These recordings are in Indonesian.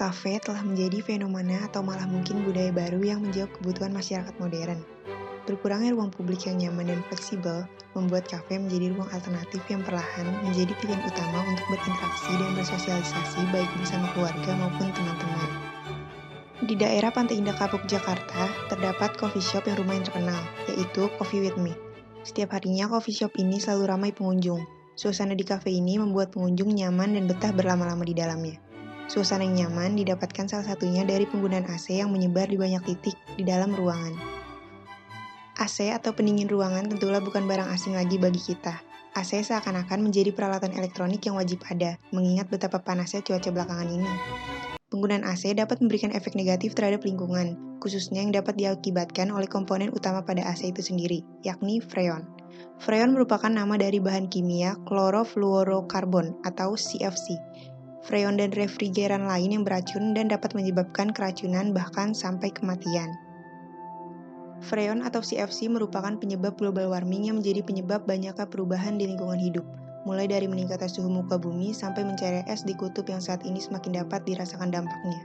Kafe telah menjadi fenomena atau malah mungkin budaya baru yang menjawab kebutuhan masyarakat modern. Berkurangnya ruang publik yang nyaman dan fleksibel membuat kafe menjadi ruang alternatif yang perlahan menjadi pilihan utama untuk berinteraksi dan bersosialisasi baik bersama keluarga maupun teman-teman. Di daerah Pantai Indah Kapuk, Jakarta, terdapat coffee shop yang lumayan terkenal, yaitu Coffee With Me. Setiap harinya coffee shop ini selalu ramai pengunjung. Suasana di kafe ini membuat pengunjung nyaman dan betah berlama-lama di dalamnya. Suasana yang nyaman didapatkan salah satunya dari penggunaan AC yang menyebar di banyak titik di dalam ruangan. AC atau pendingin ruangan tentulah bukan barang asing lagi bagi kita. AC seakan-akan menjadi peralatan elektronik yang wajib ada, mengingat betapa panasnya cuaca belakangan ini. Penggunaan AC dapat memberikan efek negatif terhadap lingkungan, khususnya yang dapat diakibatkan oleh komponen utama pada AC itu sendiri, yakni freon. Freon merupakan nama dari bahan kimia klorofluorokarbon atau CFC. Freon dan refrigeran lain yang beracun dan dapat menyebabkan keracunan bahkan sampai kematian. Freon atau CFC merupakan penyebab global warming yang menjadi penyebab banyaknya perubahan di lingkungan hidup, mulai dari meningkatnya suhu muka bumi sampai mencairnya es di kutub yang saat ini semakin dapat dirasakan dampaknya.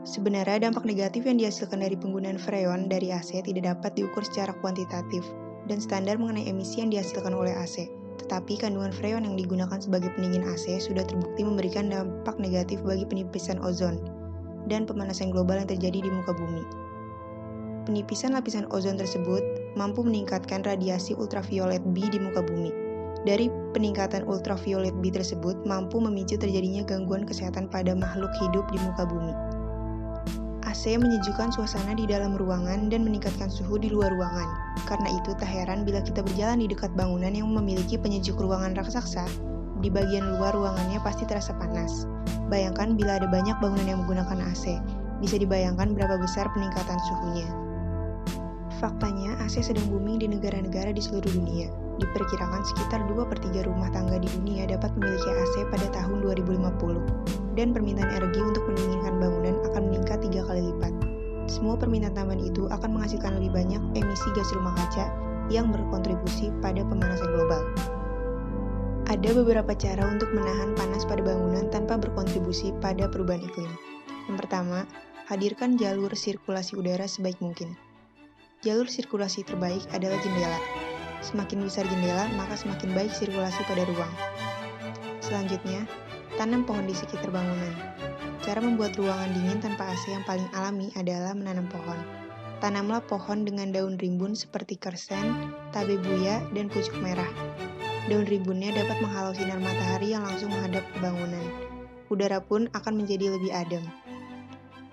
Sebenarnya dampak negatif yang dihasilkan dari penggunaan freon dari AC tidak dapat diukur secara kuantitatif dan standar mengenai emisi yang dihasilkan oleh AC. Tetapi kandungan freon yang digunakan sebagai pendingin AC sudah terbukti memberikan dampak negatif bagi penipisan ozon dan pemanasan global yang terjadi di muka bumi. Penipisan lapisan ozon tersebut mampu meningkatkan radiasi ultraviolet B di muka bumi. Dari peningkatan ultraviolet B tersebut mampu memicu terjadinya gangguan kesehatan pada makhluk hidup di muka bumi. AC menyejukkan suasana di dalam ruangan dan meningkatkan suhu di luar ruangan. Karena itu tak heran bila kita berjalan di dekat bangunan yang memiliki penyejuk ruangan raksasa, di bagian luar ruangannya pasti terasa panas. Bayangkan bila ada banyak bangunan yang menggunakan AC, bisa dibayangkan berapa besar peningkatan suhunya. Faktanya, AC sedang booming di negara-negara di seluruh dunia. Diperkirakan sekitar 2/3 rumah tangga di dunia dapat memiliki AC pada tahun 2050, dan permintaan energi untuk mendinginkan bangunan akan meningkat 3 kali lipat. Semua permintaan tambahan itu akan menghasilkan lebih banyak emisi gas rumah kaca yang berkontribusi pada pemanasan global. Ada beberapa cara untuk menahan panas pada bangunan tanpa berkontribusi pada perubahan iklim. Yang pertama, hadirkan jalur sirkulasi udara sebaik mungkin. Jalur sirkulasi terbaik adalah jendela. Semakin besar jendela, maka semakin baik sirkulasi pada ruang. Selanjutnya, tanam pohon di sekitar bangunan. Cara membuat ruangan dingin tanpa AC yang paling alami adalah menanam pohon. Tanamlah pohon dengan daun rimbun seperti kersen, tabebuya, dan pucuk merah. Daun rimbunnya dapat menghalau sinar matahari yang langsung menghadap ke bangunan. Udara pun akan menjadi lebih adem.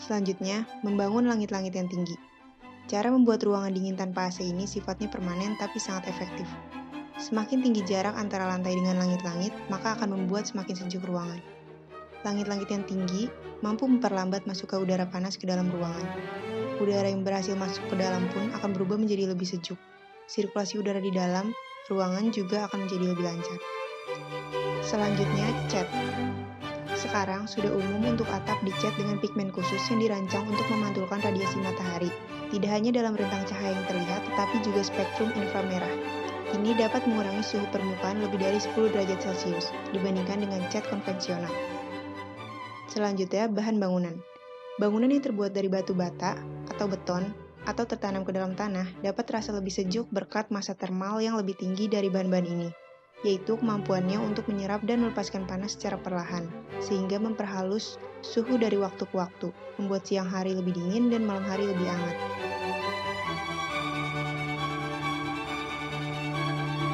Selanjutnya, membangun langit-langit yang tinggi. Cara membuat ruangan dingin tanpa AC ini sifatnya permanen tapi sangat efektif. Semakin tinggi jarak antara lantai dengan langit-langit, maka akan membuat semakin sejuk ruangan. Langit-langit yang tinggi mampu memperlambat masuknya udara panas ke dalam ruangan. Udara yang berhasil masuk ke dalam pun akan berubah menjadi lebih sejuk. Sirkulasi udara di dalam ruangan juga akan menjadi lebih lancar. Selanjutnya, cat. Sekarang sudah umum untuk atap dicat dengan pigmen khusus yang dirancang untuk memantulkan radiasi matahari. Tidak hanya dalam rentang cahaya yang terlihat, tetapi juga spektrum inframerah. Ini dapat mengurangi suhu permukaan lebih dari 10 derajat Celcius dibandingkan dengan cat konvensional. Selanjutnya, bahan bangunan. Bangunan yang terbuat dari batu bata atau beton atau tertanam ke dalam tanah dapat terasa lebih sejuk berkat massa termal yang lebih tinggi dari bahan-bahan ini, yaitu kemampuannya untuk menyerap dan melepaskan panas secara perlahan, sehingga memperhalus suhu dari waktu ke waktu, membuat siang hari lebih dingin dan malam hari lebih hangat.